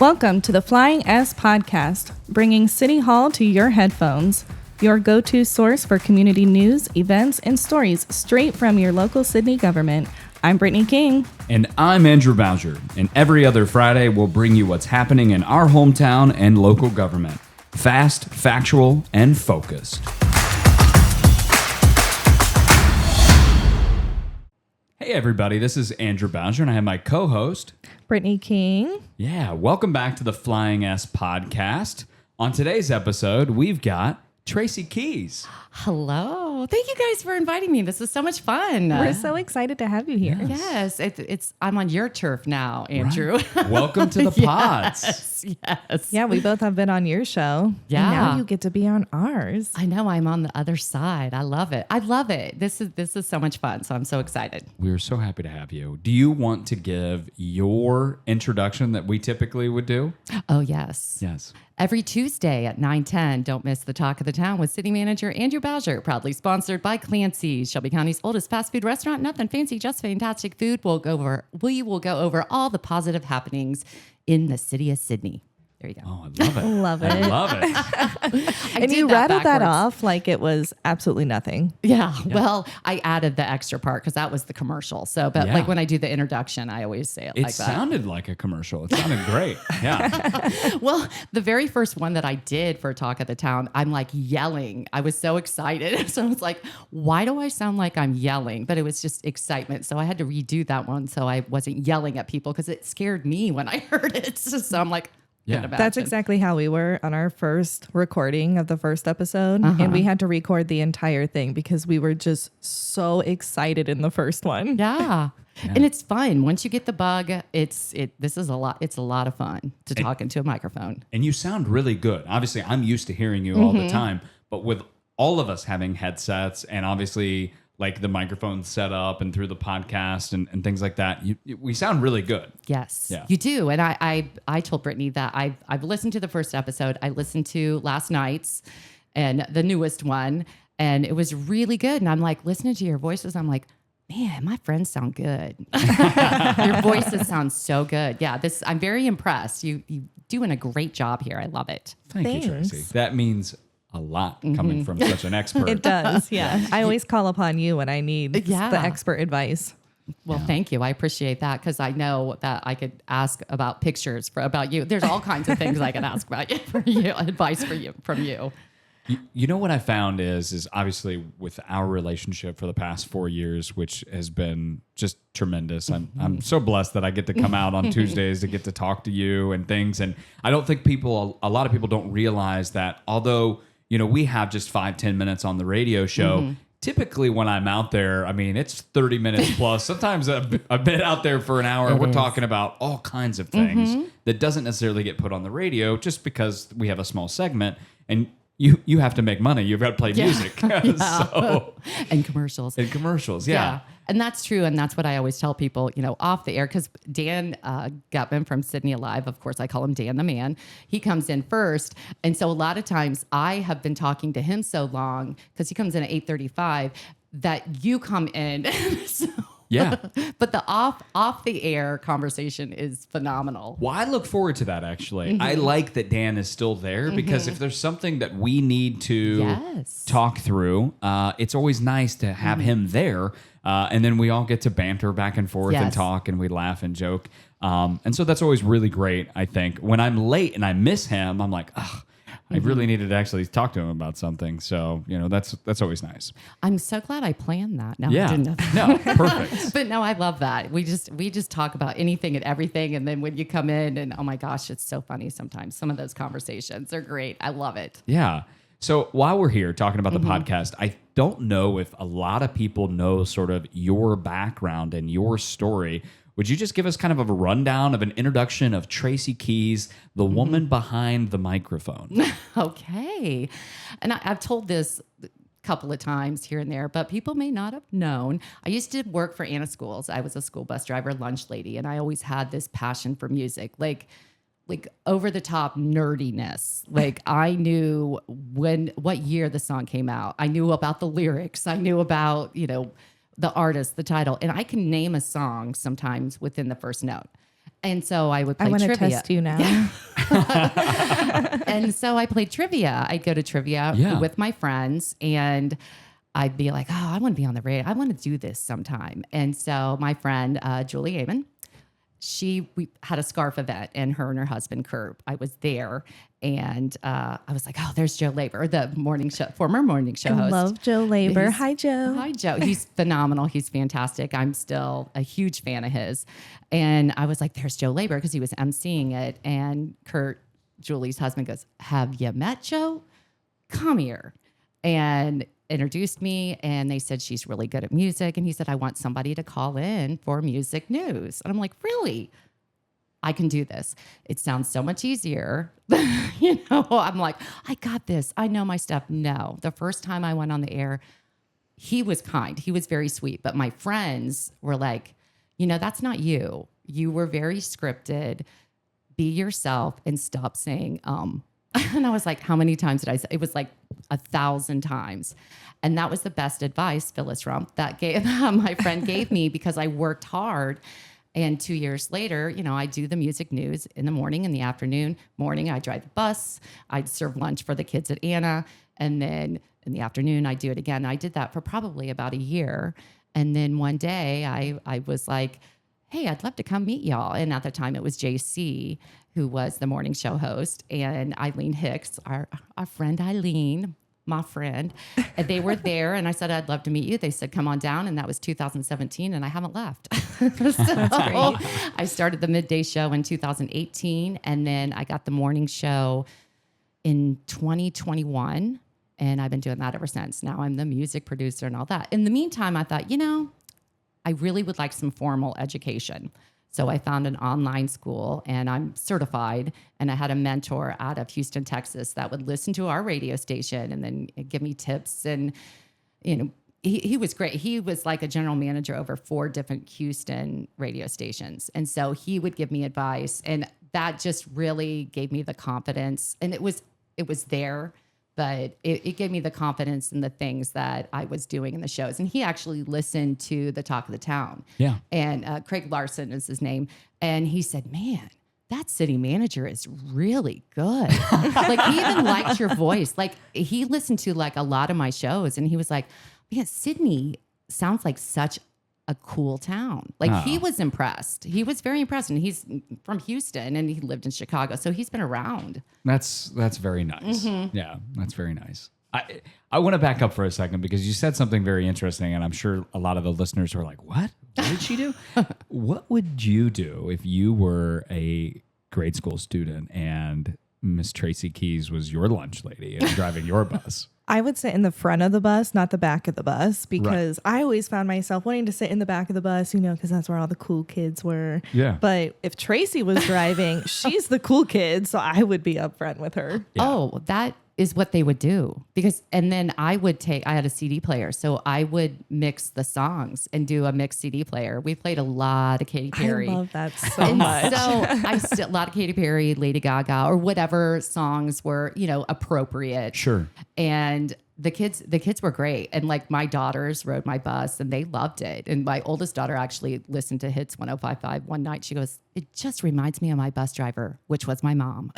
Welcome to the Flying S Podcast, bringing City Hall to your headphones. Your go-to source for community news, events, and stories straight from your local Sidney government. I'm Brittany King. And I'm Andrew Bowsher. And every other Friday, we'll bring you what's happening in our hometown and local government. Fast, factual, and focused. Hey everybody, this is Andrew Bowsher, and I have my co-host, Brittany King. Yeah, welcome back to the Flying S Podcast. On today's episode, we've got Tracy Kies. Hello. Thank you guys for inviting me. This is so much fun. We're so excited to have you here. Yes, it's I'm on your turf now, Andrew. Right. Welcome to the pods. Yes. Yeah, we both have been on your show. Yeah. And now you get to be on ours. I know I'm on the other side. I love it. I love it. This is so much fun. So I'm so excited. We're so happy to have you. Do you want to give your introduction that we typically would do? Oh, yes. Yes. Every Tuesday at 9:10, don't miss the Talk of the Town with City Manager Andrew Bowsher, proudly sponsored by Clancy's, Shelby County's oldest fast food restaurant. Nothing fancy, just fantastic food. We will go over all the positive happenings in the city of Sidney. There you go. Oh, I love it. Love it. I love it. And you rattled that backwards. off like it was absolutely nothing. Yeah. Well, I added the extra part because that was the commercial. So, but Yeah. like when I do the introduction, I always say it It like that. sounded like a commercial. It sounded great. Yeah. Well, the very first one that I did for Talk of the Town, I'm like yelling. I was so excited. So I was like, why do I sound like I'm yelling? But it was just excitement. So I had to redo that one so I wasn't yelling at people because it scared me when I heard it. So I'm like, Yeah. couldn't That's imagine. exactly how we were on our first recording of the first episode. And we had to record the entire thing because we were just so excited in the first one. Yeah. And it's fun. Once you get the bug, it's a lot of fun to talk into a microphone. And you sound really good. Obviously, I'm used to hearing you all the time, but with all of us having headsets and obviously like the microphone set up and through the podcast and things like that, we sound really good. Yes, Yeah. you do. And I told Brittany that I've listened to the first episode. I listened to last night's and the newest one, and it was really good. And I'm like, listening to your voices, I'm like, man, my friends sound good. Your voices sound so good. Yeah, I'm very impressed. You doing a great job here. I love it. Thank you, Thanks. Tracy. That means a lot coming from such an expert. It does, yeah. I always call upon you when I need the expert advice. Well, thank you. I appreciate that because I know that I could ask about pictures about you. There's all kinds of things I can ask about you advice from you. You know what I found is obviously with our relationship for the past 4 years, which has been just tremendous. I'm so blessed that I get to come out on Tuesdays to get to talk to you and things. And I don't think a lot of people don't realize that although, we have just 5-10 minutes on the radio show, typically when I'm out there, I mean, it's 30 minutes plus. Sometimes I've been out there for an hour. We're talking about all kinds of things that doesn't necessarily get put on the radio just because we have a small segment. And you have to make money. You've got to play music. So, and commercials. and commercials, yeah. And that's true. And that's what I always tell people, off the air, because Dan Gutman from Sydney Alive, of course, I call him Dan the Man. He comes in first. And so a lot of times I have been talking to him so long because he comes in at 8:35 that you come in. So, Yeah. but the off the air conversation is phenomenal. Well, I look forward to that, actually. I like that Dan is still there because if there's something that we need to Yes. talk through, it's always nice to have him there. And then we all get to banter back and forth and Yes. talk and we laugh and joke. And so that's always really great, I think. When I'm late and I miss him, I'm like, ugh. I really needed to actually talk to him about something. So, that's always nice. I'm so glad I planned that. No, Yeah. I didn't know that. No, perfect. But no, I love that. We just talk about anything and everything. And then when you come in and oh my gosh, it's so funny sometimes. Some of those conversations are great. I love it. Yeah. So while we're here talking about the podcast, I don't know if a lot of people know sort of your background and your story. Would you just give us kind of a rundown of an introduction of Tracy Kies, the woman behind the microphone? Okay. And I've told this a couple of times here and there, but people may not have known. I used to work for Anna Schools. I was a school bus driver, lunch lady, and I always had this passion for music. Like over the top nerdiness. Like I knew what year the song came out. I knew about the lyrics. I knew about, the artist, the title, and I can name a song sometimes within the first note. And so I would play I want to trivia. test you now. And so I played trivia. I'd go to trivia with my friends, and I'd be like, oh, I want to be on the radio. I want to do this sometime. And so my friend, Julie Amon, we had a scarf event, and her husband, Kurt, I was there. And I was like, oh, there's Joe Labor, the former morning show host. I love Joe Labor. Hi, Joe. Hi, Joe. He's phenomenal. He's fantastic. I'm still a huge fan of his. And I was like, there's Joe Labor, because he was emceeing it. And Kurt, Julie's husband, goes, have you met Joe? Come here. And introduced me, and they said she's really good at music. And he said, I want somebody to call in for music news. And I'm like, really? I can do this. It sounds so much easier. I'm like, I got this. I know my stuff. No, the first time I went on the air, he was kind. He was very sweet. But my friends were like, that's not you. You were very scripted. Be yourself and stop saying, And I was like, how many times did I say? It was like 1,000 times. And that was the best advice, Phyllis Rump, that my friend gave me, because I worked hard. And 2 years later, I do the music news in the morning, in the afternoon. Morning, I drive the bus. I'd serve lunch for the kids at Anna. And then in the afternoon, I do it again. I did that for probably about a year. And then one day I was like, hey, I'd love to come meet y'all. And at the time it was JC, who was the morning show host, and Eileen Hicks, our friend Eileen, my friend. And they were there, and I said, I'd love to meet you. They said, come on down. And that was 2017, and I haven't left. So I started the midday show in 2018, and then I got the morning show in 2021, and I've been doing that ever since. Now I'm the music producer and all that. In the meantime, I thought, I really would like some formal education. So I found an online school, and I'm certified, and I had a mentor out of Houston, Texas, that would listen to our radio station and then give me tips. And, he was great. He was like a general manager over 4 different Houston radio stations. And so he would give me advice, and that just really gave me the confidence. And it was there, but it gave me the confidence in the things that I was doing in the shows. And he actually listened to the Talk of the Town. Yeah. And Craig Larson is his name. And he said, man, that city manager is really good. Like, he even liked your voice. Like, he listened to like a lot of my shows, and he was like, man, Sidney sounds like such a cool town. Like, he was impressed. He was very impressed. And he's from Houston, and he lived in Chicago. So he's been around. That's very nice. Mm-hmm. Yeah, that's very nice. I want to back up for a second, because you said something very interesting, and I'm sure a lot of the listeners are like, what? What did she do? What would you do if you were a grade school student and Miss Tracy Kies was your lunch lady and driving your bus? I would sit in the front of the bus, not the back of the bus, because I always found myself wanting to sit in the back of the bus, because that's where all the cool kids were. Yeah. But if Tracy was driving, she's the cool kid, so I would be up front with her. Yeah. Oh, that is what they would do. And then I had a CD player, so I would mix the songs and do a mixed CD player. We played a lot of Katy Perry. I love that so much. So a lot of Katy Perry, Lady Gaga, or whatever songs were, appropriate. Sure. And the kids were great. And like, my daughters rode my bus, and they loved it. And my oldest daughter actually listened to Hits 105.5 one night. She goes, it just reminds me of my bus driver, which was my mom.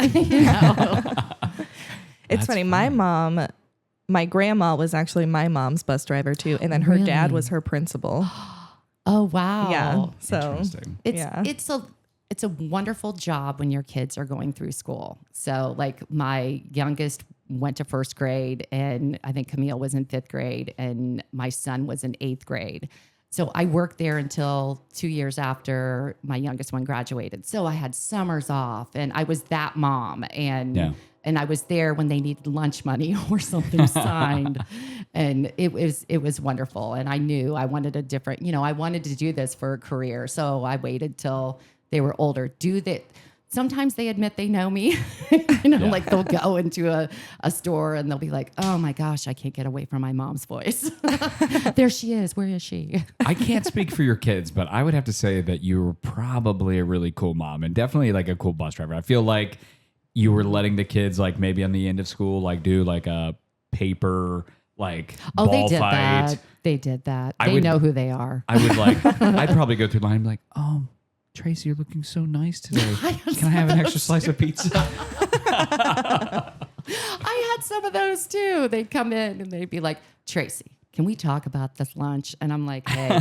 It's funny. My grandma was actually my mom's bus driver too. And then her dad was her principal. Oh, wow. Yeah. So interesting. It's a wonderful job when your kids are going through school. So like, my youngest went to 1st grade, and I think Camille was in 5th grade, and my son was in 8th grade. So I worked there until 2 years after my youngest one graduated. So I had summers off, and I was that mom. And I was there when they needed lunch money or something signed. And it was wonderful. And I knew I wanted I wanted to do this for a career. So I waited till they were older. Sometimes they admit they know me. Like, they'll go into a store, and they'll be like, oh my gosh, I can't get away from my mom's voice. There she is. Where is she? I can't speak for your kids, but I would have to say that you were probably a really cool mom, and definitely like a cool bus driver. I feel like you were letting the kids, like, maybe on the end of school, like, do like a paper, like, ball they did fight. That. They did that. They know who they are. I'd probably go through the line and be like, Tracy, you're looking so nice today. Can I have an extra slice of pizza? I had some of those too. They'd come in and they'd be like, Tracy, can we talk about this lunch? And I'm like, hey,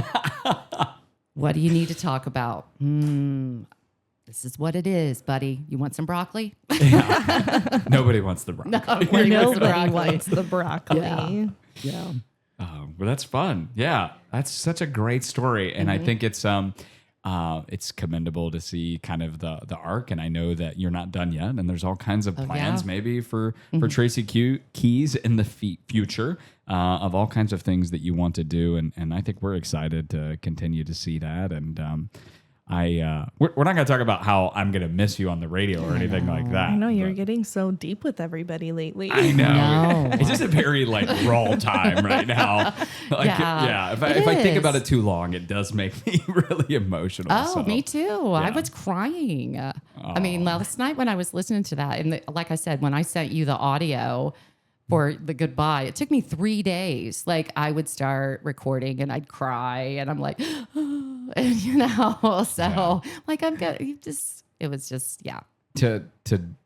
what do you need to talk about? This is what it is, buddy. You want some broccoli? Yeah. Nobody wants the broccoli. Nobody wants the broccoli. Yeah. Well, that's fun. Yeah, that's such a great story, and I think it's commendable to see kind of the arc. And I know that you're not done yet, and there's all kinds of plans maybe for Tracy Kies in the future of all kinds of things that you want to do, and I think we're excited to continue to see that. And we're not going to talk about how I'm going to miss you on the radio or anything like that. I know you're getting so deep with everybody lately. I know. It's just a very raw time right now. If I think about it too long, it does make me really emotional. Oh, me too. I was crying. I mean, last night when I was listening to that, and like I said, when I sent you the audio for the goodbye, it took me 3 days. I would start recording and I'd cry, and I'm like, and, I'm good. It was just. To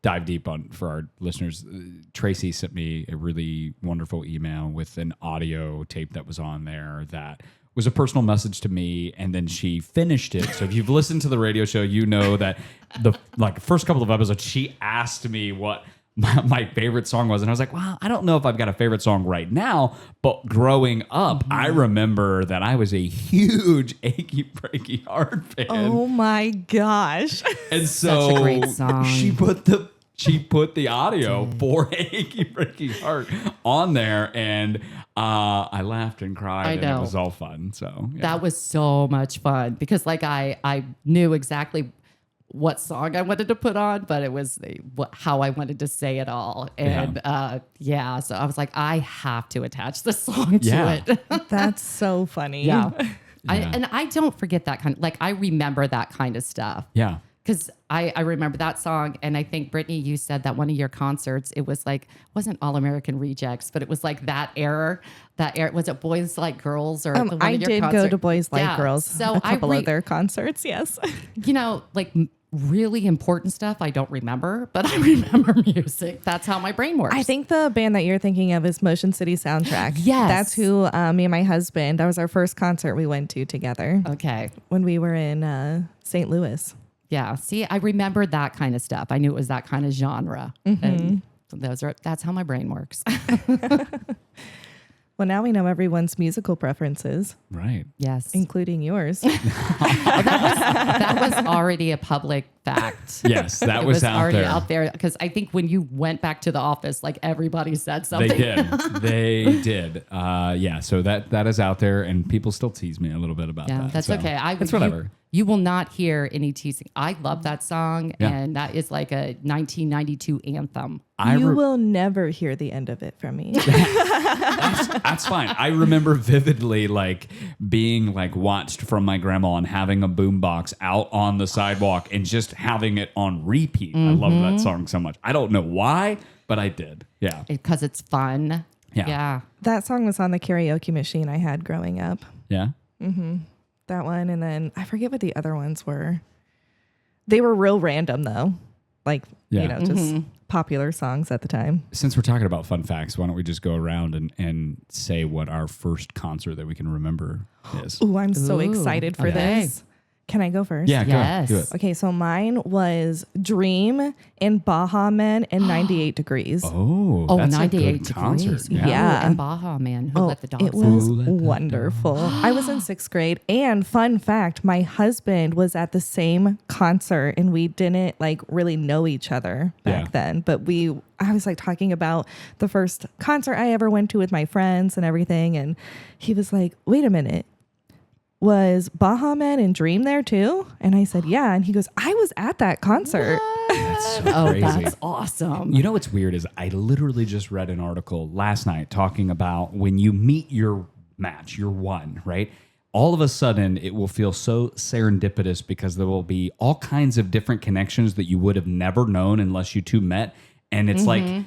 dive deep on for our listeners, Tracy sent me a really wonderful email with an audio tape that was on there that was a personal message to me, and then she finished it. So if you've listened to the radio show, you know that the first couple of episodes, she asked me what my favorite song was, and I was like, well, I don't know if I've got a favorite song right now, but growing up, I remember that I was a huge Achy Breaky Heart fan. Oh my gosh. And so such a great song. She put the audio for Achy Breaky Heart on there, and I laughed and cried, and it was all fun. So that was so much fun because I knew exactly what song I wanted to put on, but it was how I wanted to say it all. And so I was like, I have to attach this song to it. That's so funny. Yeah. I don't forget that I remember that kind of stuff. Yeah. Because I remember that song, and I think, Brittany, you said that one of your concerts, it was wasn't All American Rejects, but it was that era. Was it Boys Like Girls? Or I did go to Boys Like Girls, so a couple of their concerts, yes. Really important stuff I don't remember, but I remember music. That's how my brain works. I think the band that you're thinking of is Motion City Soundtrack. Yes. That's who me and my husband, that was our first concert we went to together. Okay. When we were in St. Louis. Yeah. See, I remember that kind of stuff. I knew it was that kind of genre. And that's how my brain works. Well, now we know everyone's musical preferences. Right. Yes. Including yours. That was already a public fact. Yes, that was already there. out there. Because I think when you went back to the office, everybody said something. They did. So that is out there, and people still tease me a little bit about that. Yeah, that's so okay. It's whatever. You will not hear any teasing. I love that song, and that is like a 1992 anthem. You will never hear the end of it from me. That's fine. I remember vividly being watched from my grandma and having a boombox out on the sidewalk and just having it on repeat. I love that song so much. I don't know why, but I did. Yeah. Because it's fun. Yeah. That song was on the karaoke machine I had growing up. Yeah. Mm-hmm. That one, and then I forget what the other ones were. They were real random though, just popular songs at the time. Since we're talking about fun facts, why don't we just go around and say what our first concert that we can remember is? Ooh, I'm so excited for this. Can I go first? Yeah, yes. go. Do it. Okay, so mine was Dream and Baha Men and 98 Degrees. Oh, that's 98 a good degrees. concert. Yeah. And Baha Man, who let the dogs it was wonderful. I was in 6th grade, and fun fact, my husband was at the same concert, and we didn't really know each other back then. But I was talking about the first concert I ever went to with my friends and everything, and he was like, "Wait a minute. Was Baha Men and Dream there too?" And I said, yeah. And he goes, "I was at that concert." That's so crazy. That's awesome. You know what's weird is I literally just read an article last night talking about when you meet your match, your one, right? All of a sudden, it will feel so serendipitous because there will be all kinds of different connections that you would have never known unless you two met. And it's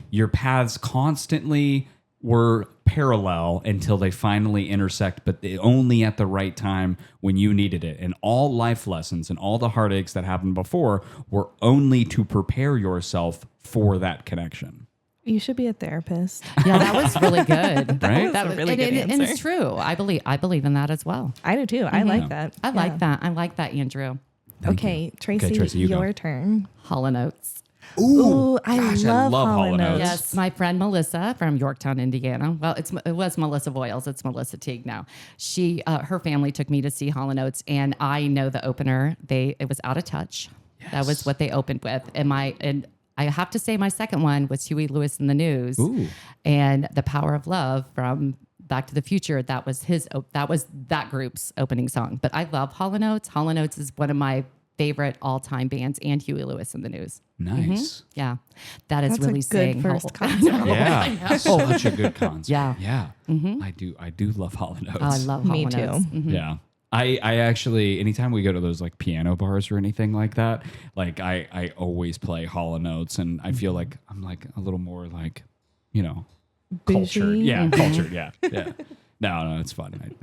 your paths constantly were parallel until they finally intersect, but only at the right time when you needed it. And all life lessons and all the heartaches that happened before were only to prepare yourself for that connection. You should be a therapist. Yeah, that was really good. Right? That was a really good and answer. it's true. I believe in that as well. I do too. I like that. I like that. I like that, Andrew. Okay, Tracy, Tracy, you your go. turn. Hall & Oates. Ooh, I gosh, love Hall Hall & & Oates. Oates. Yes, my friend Melissa from Yorktown, Indiana. Well, it was Melissa Voiles. It's Melissa Teague now. She, her family took me to see Hall & Oates, and I know the opener. It was Out of Touch. Yes. That was what they opened with, and I have to say my second one was Huey Lewis and the News, and The Power of Love from Back to the Future. That was that group's opening song. But I love Hall & Oates. Hall & Oates is one of my favorite all-time bands, and Huey Lewis and the News. Nice. Yeah, that is That's really a good saying first how- concert. Yeah. Such a good concert. Yeah. Yeah. I do love Hall & Oates. Oh, I love Me Hall & too. Oates. Yeah. I actually, anytime we go to those like piano bars or anything like that, like I always play Hall & Oates, and I feel like I'm like a little more like, cultured. Bougie? Yeah, cultured. Yeah. Yeah. No, it's fun.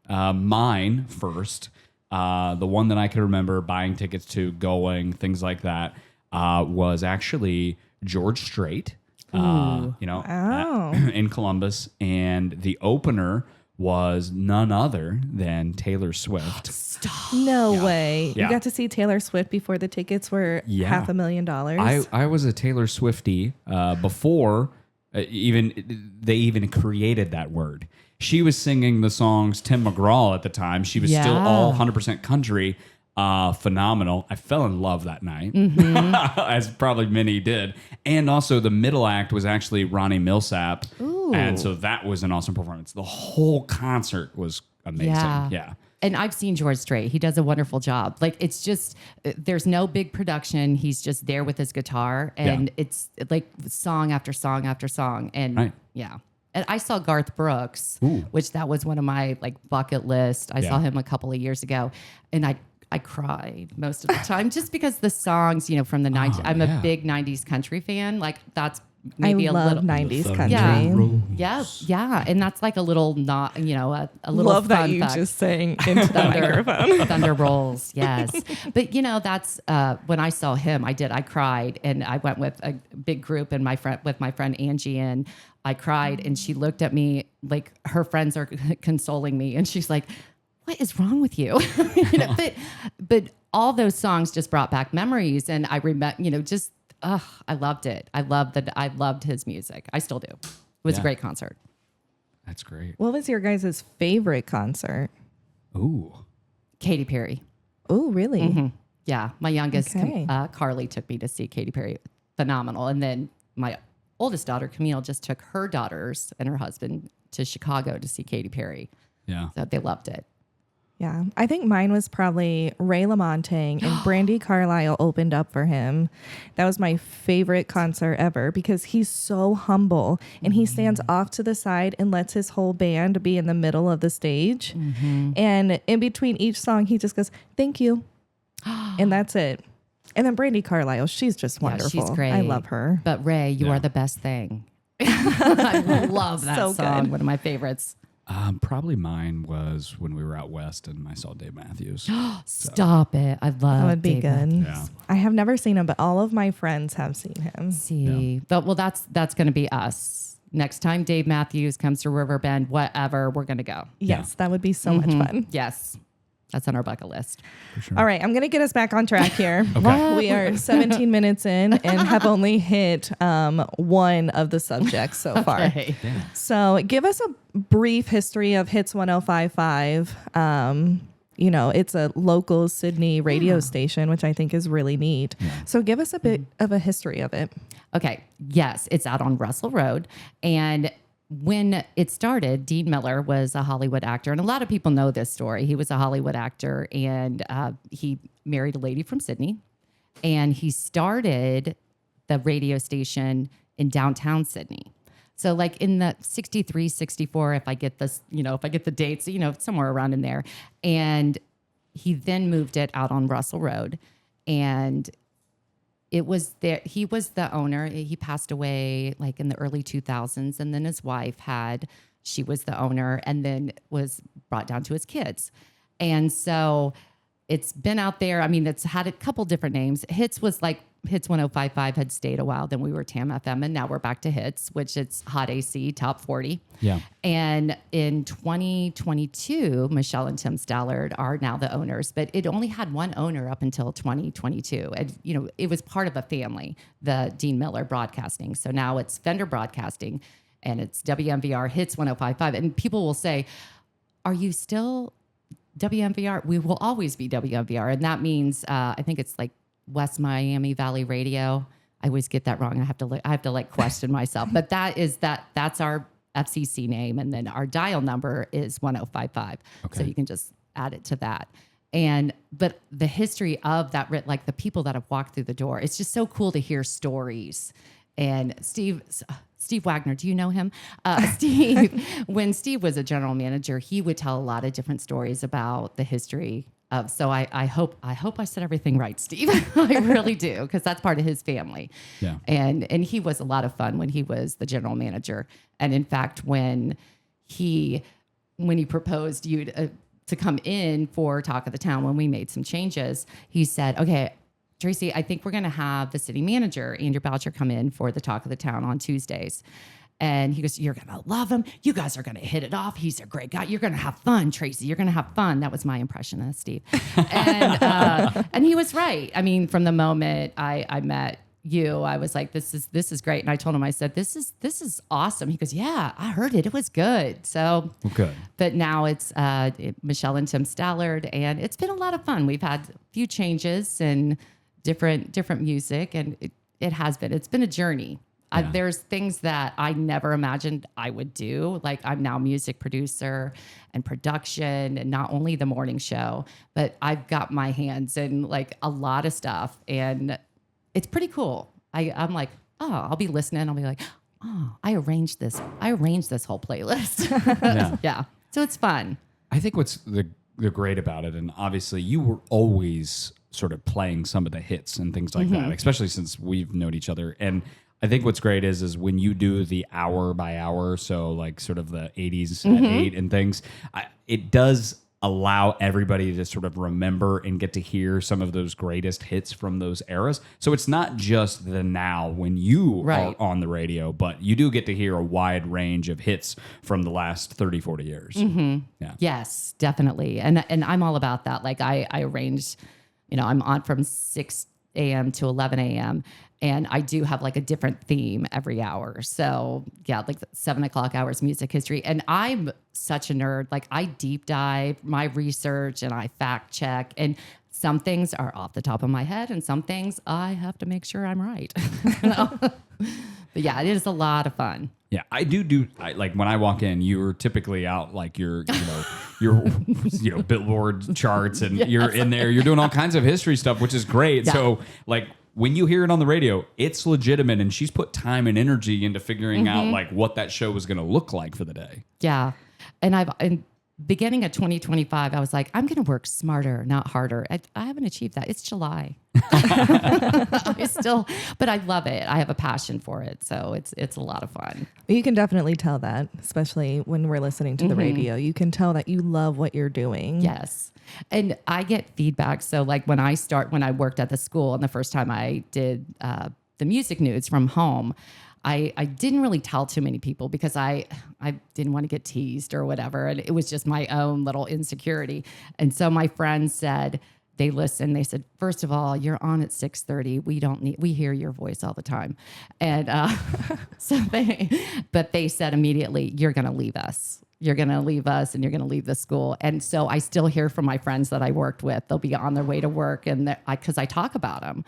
Yeah. Mine first, the one that I could remember buying tickets to, going, things like that, was actually George Strait, in Columbus. And the opener was none other than Taylor Swift. No way. Yeah. You got to see Taylor Swift before the tickets were Yeah. $500,000. I was a Taylor Swiftie before they even created that word. She was singing the songs Tim McGraw at the time. She was still all 100% country. Phenomenal. I fell in love that night, as probably many did. And also the middle act was actually Ronnie Millsap. Ooh. And so that was an awesome performance. The whole concert was amazing. Yeah. And I've seen George Strait. He does a wonderful job. Like, it's just, there's no big production. He's just there with his guitar, and it's like song after song after song. And yeah. And I saw Garth Brooks, which that was one of my like bucket list. I saw him a couple of years ago, and I cried most of the time just because the songs, from the 90s. I'm a big 90s country fan. Like, that's maybe I a love little 90s country. Yeah. And that's like a little not, a little Love that fun you fact. just sang into the microphone. Thunder rolls, yes. But that's when I saw him, I cried, and I went with a big group and my friend Angie, and I cried, and she looked at me like her friends are consoling me, and she's like, "What is wrong with you?" But all those songs just brought back memories, and I remember, I loved it. I loved his music. I still do. It was a great concert. That's great. What was your guys' favorite concert? Ooh. Katy Perry. Oh, really? Mm-hmm. Yeah, my youngest, Okay. Carly, took me to see Katy Perry. Phenomenal. And then my oldest daughter, Camille, just took her daughters and her husband to Chicago to see Katy Perry. Yeah. So they loved it. Yeah. I think mine was probably Ray LaMontagne, and Brandi Carlile opened up for him. That was my favorite concert ever because he's so humble, and he stands off to the side and lets his whole band be in the middle of the stage. And in between each song, he just goes, "Thank you." And that's it. And then Brandi Carlile, she's just wonderful. Yeah, she's great. I love her. But Ray, you are the best thing. I love that So song. good. One of my favorites. Probably mine was when we were out west and I saw Dave Matthews. Stop it. I love That would be Dave good. Matthews. Yeah. I have never seen him, but all of my friends have seen him. See, but that's going to be us. Next time Dave Matthews comes to Riverbend, whatever, we're going to go. Yes, that would be so much fun. Yes. That's on our bucket list. All right, I'm going to get us back on track here. Okay. We are 17 minutes in and have only hit one of the subjects so far. Okay. So give us a brief history of Hits 105.5. It's a local Sidney radio station, which I think is really neat. So give us a bit of a history of it. Okay. Yes, it's out on Russell Road. And when it started, Dean Miller was a Hollywood actor. And a lot of people know this story. He was a Hollywood actor, and he married a lady from Sydney. And he started the radio station in downtown Sydney. So like in the 63, 64, if I get this, if I get the dates, somewhere around in there. And he then moved it out on Russell Road. And it was there. He was the owner. He passed away like in the early 2000s. And then his wife she was the owner and then was brought down to his kids. And so it's been out there. I mean, it's had a couple different names. Hits was like Hits 105.5 had stayed a while. Then we were TAM FM, and now we're back to Hits, which it's Hot AC, Top 40. Yeah. And in 2022, Michelle and Tim Stallard are now the owners, but it only had one owner up until 2022. And, you know, it was part of a family, the Dean Miller Broadcasting. So now it's Fender Broadcasting, and it's WMVR Hits 105.5. And people will say, are you still WMVR? We will always be WMVR. And that means, I think it's like West Miami Valley Radio. I always get that wrong. I have to question myself, but that's our FCC name. And then our dial number is 105.5. Okay. So you can just add it to that. But the history of that, like the people that have walked through the door, it's just so cool to hear stories. And Steve Wagner, do you know him? Steve, when Steve was a general manager, he would tell a lot of different stories about the history of. So I hope I said everything right, Steve. I really do, because that's part of his family. Yeah. And he was a lot of fun when he was the general manager. And in fact, when he proposed you to come in for Talk of the Town, when we made some changes, he said, "Okay, Tracy, I think we're going to have the city manager, Andrew Bowsher, come in for the Talk of the Town on Tuesdays." And he goes, "You're going to love him. You guys are going to hit it off. He's a great guy. You're going to have fun, Tracy. You're going to have fun." That was my impression of Steve. And he was right. I mean, from the moment I met you, I was like, this is great. And I told him, I said, this is awesome. He goes, "Yeah, I heard it. It was good." So, okay. But now it's Michelle and Tim Stallard, and it's been a lot of fun. We've had a few changes and different music, and it's been a journey. Yeah. There's things that I never imagined I would do. Like, I'm now music producer and production, and not only the morning show, but I've got my hands in like a lot of stuff, and it's pretty cool. I'm like, oh, I'll be listening. I'll be like, oh, I arranged this whole playlist. Yeah. Yeah. So it's fun. I think what's the great about it, and obviously you were always sort of playing some of the hits and things like that, especially since we've known each other. And I think what's great is when you do the hour by hour, so like sort of the 80s at 8 and things, it does allow everybody to sort of remember and get to hear some of those greatest hits from those eras. So it's not just the now when you are on the radio, but you do get to hear a wide range of hits from the last 30, 40 years. Mm-hmm. Yeah. Yes, definitely. And I'm all about that. Like I arrange, I'm on from 6 a.m. to 11 a.m. And I do have like a different theme every hour. So yeah, like 7 o'clock hours music history. And I'm such a nerd. Like I deep dive my research and I fact check. And some things are off the top of my head, and some things I have to make sure I'm right. But yeah, it is a lot of fun. Yeah, I do. Like when I walk in, you're typically out like your Billboard charts, and you're in there. You're doing all kinds of history stuff, which is great. Yeah. So like when you hear it on the radio, it's legitimate, and she's put time and energy into figuring out like what that show was going to look like for the day. Yeah, and beginning of 2025, I was like, I'm going to work smarter, not harder. I haven't achieved that. It's July. But I love it. I have a passion for it. So it's a lot of fun. You can definitely tell that, especially when we're listening to the radio. You can tell that you love what you're doing. Yes. And I get feedback. So like when I worked at the school, and the first time I did the music news from home, I didn't really tell too many people because I didn't want to get teased or whatever. And it was just my own little insecurity. And so my friends said, they listened. They said, first of all, you're on at 6:30. We hear your voice all the time. And but they said immediately, you're going to leave us. You're going to leave us, and you're going to leave the school. And so I still hear from my friends that I worked with. They'll be on their way to work, and because I talk about them,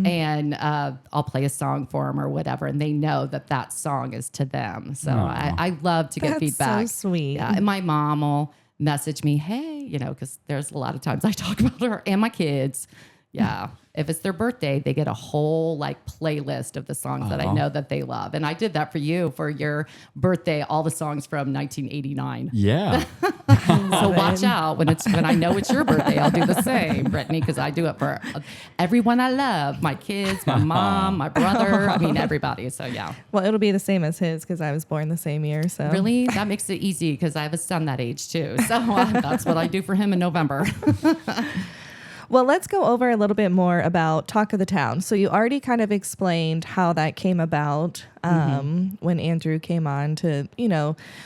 and I'll play a song for them or whatever, and they know that song is to them. So I love to get feedback. That's so sweet. Yeah, and my mom will message me, hey, because there's a lot of times I talk about her and my kids. Yeah. If it's their birthday, they get a whole like playlist of the songs that I know that they love. And I did that for you for your birthday, all the songs from 1989. Yeah. So watch out when I know it's your birthday. I'll do the same, Brittany, because I do it for everyone I love, my kids, my mom, my brother. I mean, everybody. So yeah. Well, it'll be the same as his because I was born the same year. So Really, that makes it easy because I have a son that age too. So that's what I do for him in November. Well, let's go over a little bit more about Talk of the Town. So you already kind of explained how that came about when Andrew came on to,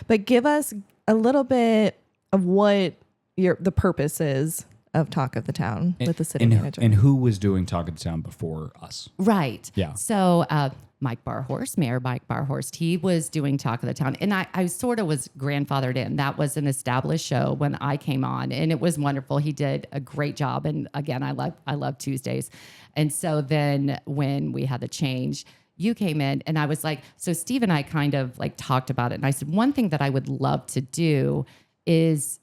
but give us a little bit of what the purpose is of Talk of the Town with the city manager. And who was doing Talk of the Town before us? Right. Yeah. So Mayor Mike Barhorst, he was doing Talk of the Town. And I sort of was grandfathered in. That was an established show when I came on. And it was wonderful. He did a great job. And again, I love Tuesdays. And so then when we had the change, you came in and I was like, so Steve and I kind of like talked about it. And I said, one thing that I would love to do is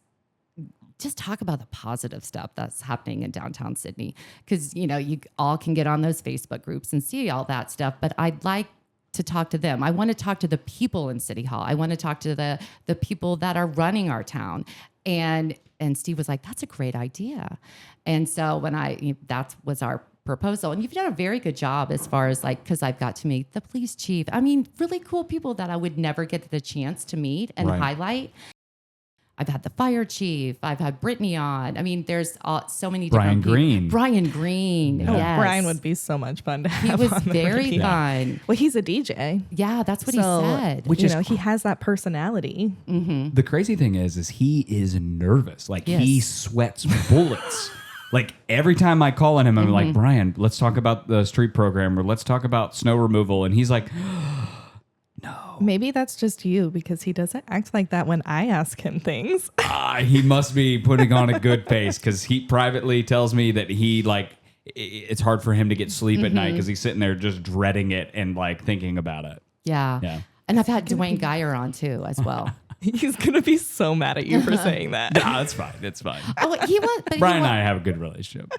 just talk about the positive stuff that's happening in downtown Sidney. Because, you all can get on those Facebook groups and see all that stuff. But I'd like to talk to them. I want to talk to the people in City Hall. I want to talk to the people that are running our town. And Steve was like, that's a great idea. And so that was our proposal. And you've done a very good job as far as because I've got to meet the police chief. I mean, really cool people that I would never get the chance to meet and highlight. I've had the fire chief. I've had Brittany on. I mean, there's so many different people. Brian Green. Yeah. Yes. Brian would be so much fun to have. He was on the very radio. fun. Well, he's a DJ. Yeah, that's what he said. Which is he has that personality. Mm-hmm. The crazy thing is he is nervous. He sweats bullets. Every time I call on him, I'm like, Brian, let's talk about the street program or let's talk about snow removal. And he's like, no. Maybe that's just you because he doesn't act like that when I ask him things. He must be putting on a good face because he privately tells me that it's hard for him to get sleep at night because he's sitting there just dreading it and thinking about it. Yeah. And I've had Dwayne Geyer on too as well. He's going to be so mad at you for saying that. No, that's fine. It's fine. Oh, he was. Brian and I have a good relationship.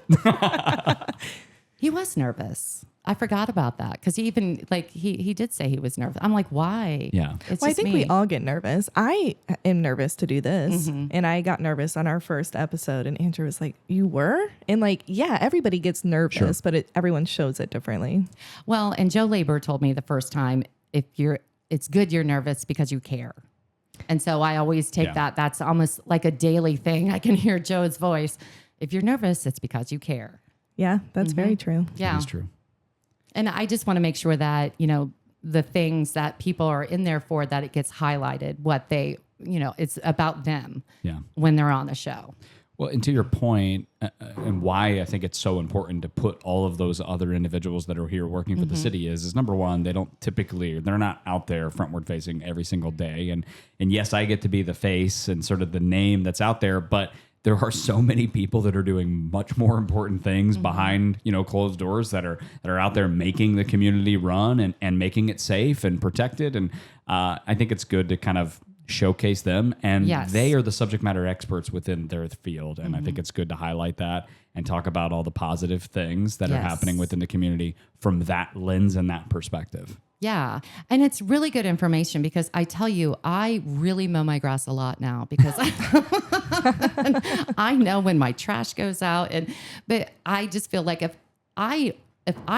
He was nervous. I forgot about that because he even he did say he was nervous. I'm like, why? Yeah. I think we all get nervous. I am nervous to do this, and I got nervous on our first episode. And Andrew was like, "You were?" And yeah, everybody gets nervous, but everyone shows it differently. Well, and Joe Labor told me the first time, it's good you're nervous because you care. And so I always take that. That's almost like a daily thing. I can hear Joe's voice. If you're nervous, it's because you care. Yeah, that's very true. Yeah, that's true. And I just want to make sure that, the things that people are in there for, that it gets highlighted, what they, it's about them when they're on the show. Well, and to your point, and why I think it's so important to put all of those other individuals that are here working for the city is number one, they're not out there frontward facing every single day. And yes, I get to be the face and sort of the name that's out there, but there are so many people that are doing much more important things behind, closed doors that are out there making the community run and making it safe and protected. And I think it's good to kind of showcase them. And they are the subject matter experts within their field. And I think it's good to highlight that and talk about all the positive things that are happening within the community from that lens and that perspective. Yeah. And it's really good information because I tell you, I really mow my grass a lot now because I know when my trash goes out. But I just feel like if I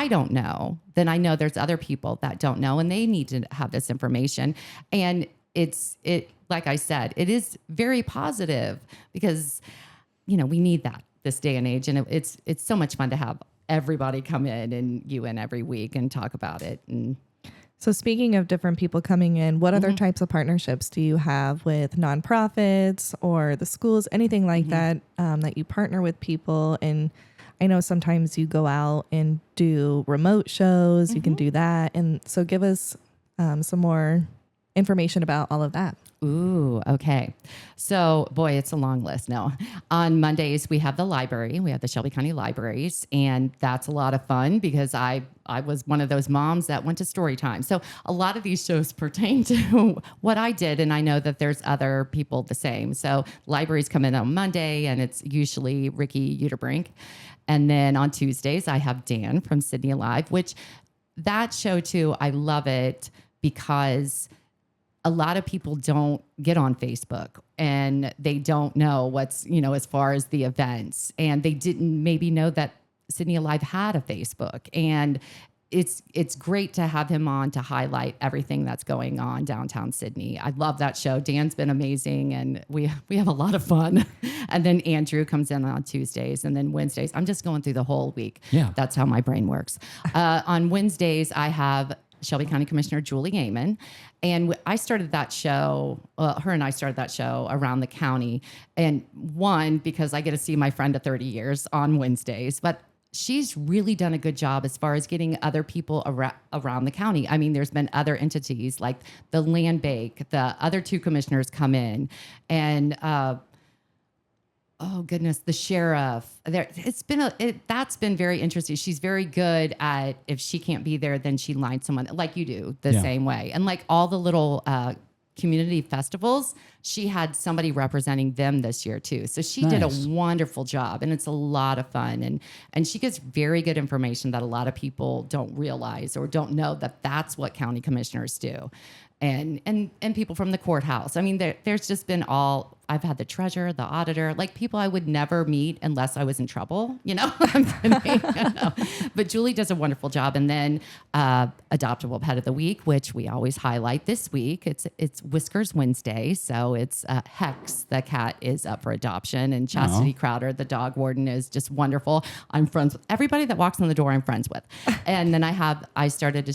don't know, then I know there's other people that don't know and they need to have this information. And it like I said, it is very positive because, we need that this day and age. And it's so much fun to have everybody come in and you in every week and talk about it. And so speaking of different people coming in, what other types of partnerships do you have with nonprofits or the schools, anything like that, that you partner with people? And I know sometimes you go out and do remote shows, you can do that. And so give us some more information about all of that. Ooh, okay. So, boy, it's a long list. No. On Mondays, we have the library. We have the Shelby County Libraries, and that's a lot of fun because I was one of those moms that went to story time. So a lot of these shows pertain to what I did, and I know that there's other people the same. So libraries come in on Monday, and it's usually Ricky Uterbrink. And then on Tuesdays, I have Dan from Sidney Alive, which that show, too, I love it because a lot of people don't get on Facebook and they don't know what's, as far as the events, and they didn't maybe know that Sydney Alive had a Facebook. And it's great to have him on to highlight everything that's going on downtown Sydney. I love that show. Dan's been amazing, and we have a lot of fun. And then Andrew comes in on Tuesdays, and then Wednesdays. I'm just going through the whole week. Yeah. That's how my brain works. On Wednesdays, I have Shelby County Commissioner Julie Amon. And I started that show, her and I started that show around the county. And one, because I get to see my friend of 30 years on Wednesdays, but she's really done a good job as far as getting other people around the county. I mean, there's been other entities like the Land Bank, the other two commissioners come in, and oh goodness, the sheriff. That's been very interesting. She's very good at, if she can't be there, then she lines someone like you do the same way. And like all the little community festivals, she had somebody representing them this year too. So she did a wonderful job, and it's a lot of fun. And she gets very good information that a lot of people don't realize or don't know that that's what county commissioners do. And people from the courthouse. I mean, there's just been I've had the treasurer, the auditor, like people I would never meet unless I was in trouble, I'm kidding. But Julie does a wonderful job. And then Adoptable Pet of the Week, which we always highlight this week. It's Whiskers Wednesday. So it's Hex, the cat, is up for adoption. And Chastity Crowder, the dog warden, is just wonderful. I'm friends with everybody that walks in the door. I'm friends with. And then we started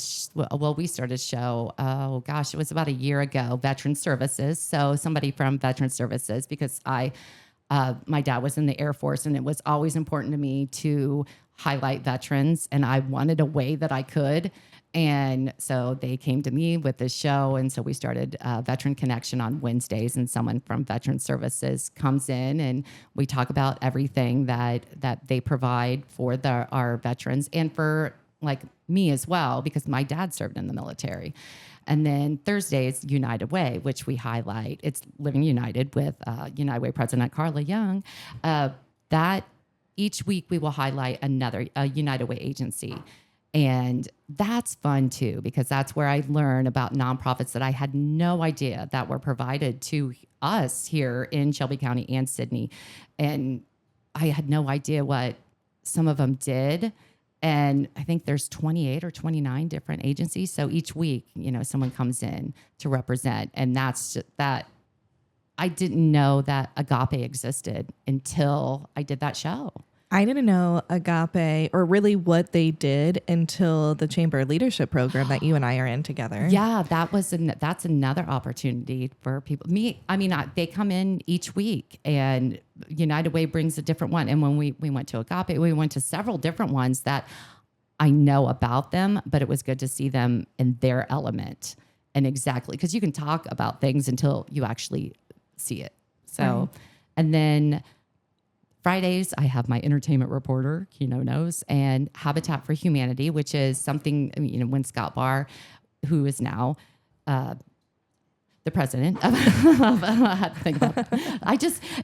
a show, oh gosh, it was about a year ago, Veteran Services. So somebody from Veteran Services, because my dad was in the Air Force, and it was always important to me to highlight veterans, and I wanted a way that I could. And so they came to me with this show. And so we started Veteran Connection on Wednesdays, and someone from Veteran Services comes in, and we talk about everything that they provide for our veterans, and for like me as well, because my dad served in the military. And then Thursdays, United Way, which we highlight. It's Living United with United Way President Carla Young. That each week we will highlight a United Way agency. And that's fun too, because that's where I learn about nonprofits that I had no idea that were provided to us here in Shelby County and Sidney. And I had no idea what some of them did. And I think there's 28 or 29 different agencies. So each week, someone comes in to represent. And that's that. I didn't know that Agape existed until I did that show. I didn't know Agape, or really what they did, until the Chamber Leadership Program that you and I are in together. Yeah, that's another opportunity for people. They come in each week, and United Way brings a different one. And when we went to Agape, we went to several different ones that I know about them, but it was good to see them in their element. And exactly, because you can talk about things until you actually see it. So, And then Fridays, I have my entertainment reporter, Keno knows, and Habitat for Humanity, which is something, when Scott Barr, who is now the president of I had to think about that.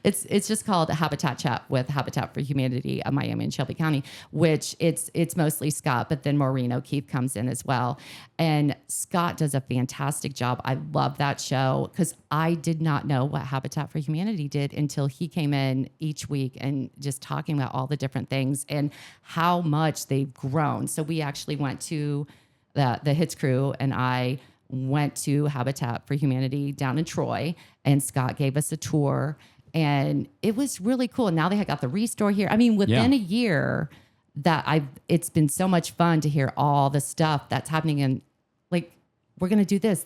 It's just called a Habitat Chat with Habitat for Humanity of Miami and Shelby County, which it's mostly Scott, but then Maureen O'Keefe comes in as well. And Scott does a fantastic job. I love that show, because I did not know what Habitat for Humanity did until he came in each week and just talking about all the different things and how much they've grown. So we actually went to the Hits crew, and I went to Habitat for Humanity down in Troy, and Scott gave us a tour, and it was really cool. Now they had got the Restore here. I mean, within a year it's been so much fun to hear all the stuff that's happening, and like, we're going to do this.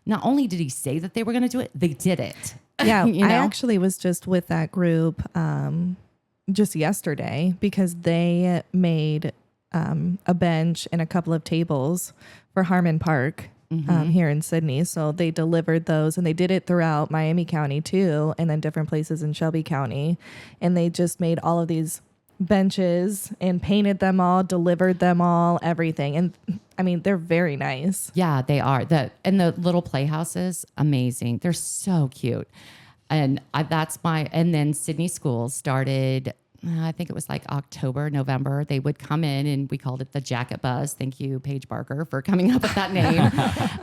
Not only did he say that they were going to do it, they did it. Yeah. I actually was just with that group just yesterday, because they made a bench and a couple of tables for Harmon Park. Here in Sidney. So they delivered those, and they did it throughout Miami County too, and then different places in Shelby County. And they just made all of these benches and painted them all, delivered them all, everything. And I mean, they're very nice. Yeah, they are. And the little playhouses, amazing. They're so cute. And then Sidney Schools started I think it was like October, November, they would come in and we called it the Jacket Buzz. Thank you, Paige Barker, for coming up with that name.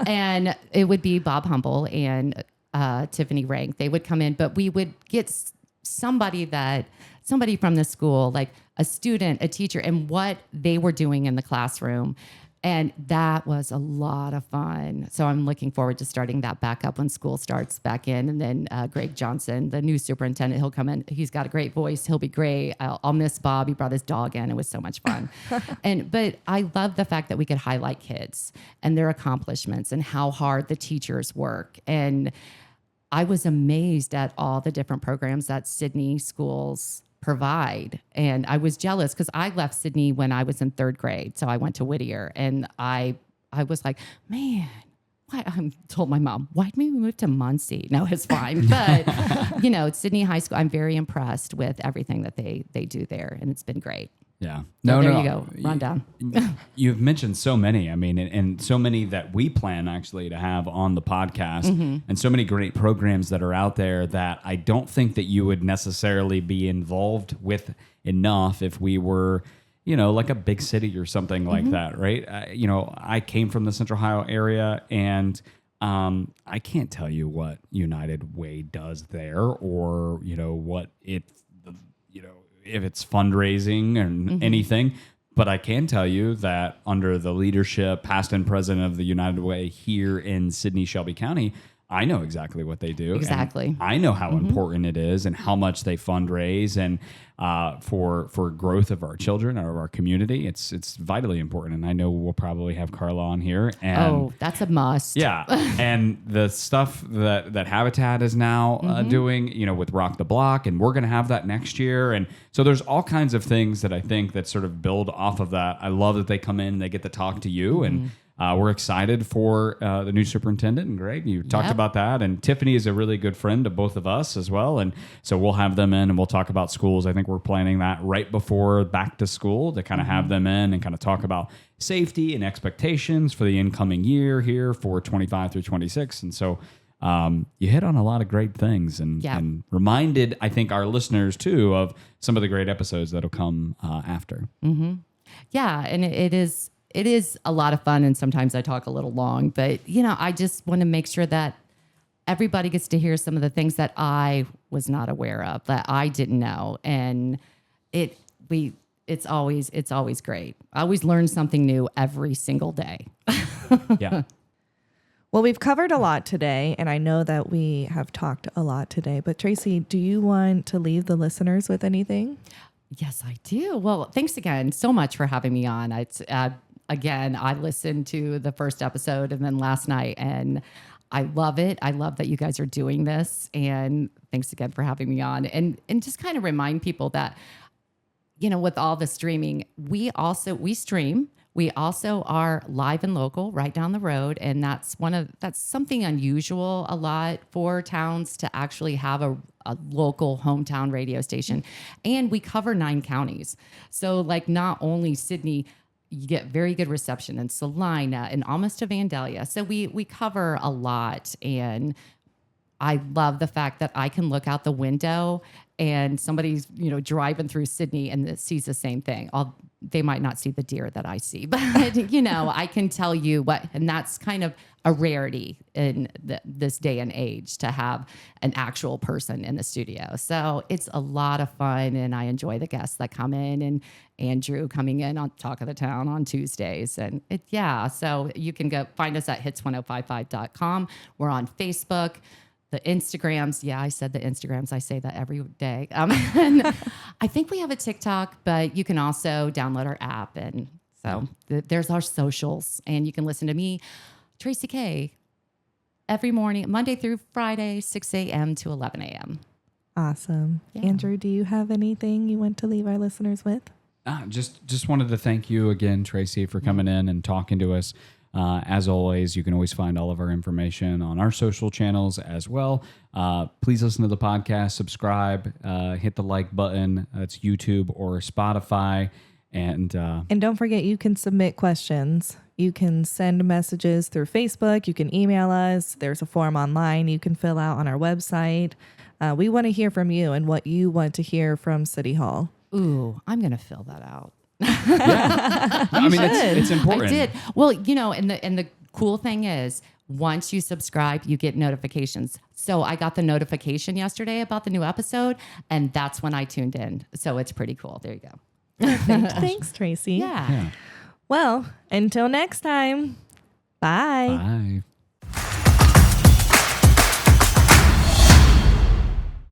And it would be Bob Humble and Tiffany Rank. They would come in, but we would get somebody from the school, like a student, a teacher, and what they were doing in the classroom. And that was a lot of fun. So I'm looking forward to starting that back up when school starts back in. And then Greg Johnson, the new superintendent, he'll come in. He's got a great voice. He'll be great. I'll miss Bob. He brought his dog in. It was so much fun. But I love the fact that we could highlight kids and their accomplishments and how hard the teachers work. And I was amazed at all the different programs that Sidney schools provide. And I was jealous because I left Sidney when I was in 3rd grade. So I went to Whittier and I was like, man, why? I told my mom, why did we move to Muncie? No, it's fine. But, Sidney High School, I'm very impressed with everything that they do there. And it's been great. Yeah. So there you go. Rundown. You've mentioned so many. I mean, and so many that we plan actually to have on the podcast, and so many great programs that are out there that I don't think that you would necessarily be involved with enough if we were, like a big city or something like that, right? I came from the Central Ohio area, and I can't tell you what United Way does there, or what if it's fundraising and anything. But I can tell you that under the leadership, past and present, of the United Way here in Sidney, Shelby County, I know exactly what they do. Exactly. And I know how important it is and how much they fundraise, and for growth of our children or of our community. It's vitally important. And I know we'll probably have Carla on here. And that's a must. Yeah. And the stuff that Habitat is now doing, with Rock the Block, and we're going to have that next year. And so there's all kinds of things that I think that sort of build off of that. I love that they come in and they get to talk to you, and we're excited for the new superintendent. And Greg, you talked about that. And Tiffany is a really good friend of both of us as well. And so we'll have them in and we'll talk about schools. I think we're planning that right before back to school to kind of have them in and kind of talk about safety and expectations for the incoming year here for 25 through 26. And so you hit on a lot of great things and reminded, I think, our listeners too of some of the great episodes that'll come after. Yeah. And it is a lot of fun, and sometimes I talk a little long, but I just want to make sure that everybody gets to hear some of the things that I was not aware of, that I didn't know. And it's always great. I always learn something new every single day. Yeah. Well, we've covered a lot today, and I know that we have talked a lot today, but Tracy, do you want to leave the listeners with anything? Yes, I do. Well, thanks again so much for having me on. It's again, I listened to the first episode and then last night, and I love it. I love that you guys are doing this, and thanks again for having me on. And just kind of remind people that, with all the streaming, we stream. We also are live and local right down the road. And that's something unusual a lot for towns to actually have a local hometown radio station. And we cover 9 counties. So not only Sidney, you get very good reception in Salina and almost to Vandalia. So we cover a lot. And I love the fact that I can look out the window and somebody's, driving through Sidney and sees the same thing. They might not see the deer that I see, but I can tell you and that's kind of a rarity in this day and age to have an actual person in the studio. So it's a lot of fun, and I enjoy the guests that come in, and Andrew coming in on Talk of the Town on Tuesdays. And so you can go find us at hits1055.com. We're on Facebook. The Instagrams, I said the Instagrams. I say that every day. And I think we have a TikTok, but you can also download our app. And so there's our socials. And you can listen to me, Tracy Kies, every morning, Monday through Friday, 6 a.m. to 11 a.m. Awesome. Yeah. Andrew, do you have anything you want to leave our listeners with? Just wanted to thank you again, Tracy, for coming in and talking to us. As always, you can always find all of our information on our social channels as well. Please listen to the podcast, subscribe, hit the like button. It's YouTube or Spotify. And don't forget, you can submit questions. You can send messages through Facebook. You can email us. There's a form online you can fill out on our website. We want to hear from you and what you want to hear from City Hall. Ooh, I'm going to fill that out. I mean, it's important. I did. Well, and the cool thing is, once you subscribe, you get notifications. So I got the notification yesterday about the new episode, and that's when I tuned in. So it's pretty cool. There you go. Perfect. Thanks, Tracy. Yeah. Well, until next time. Bye. Bye.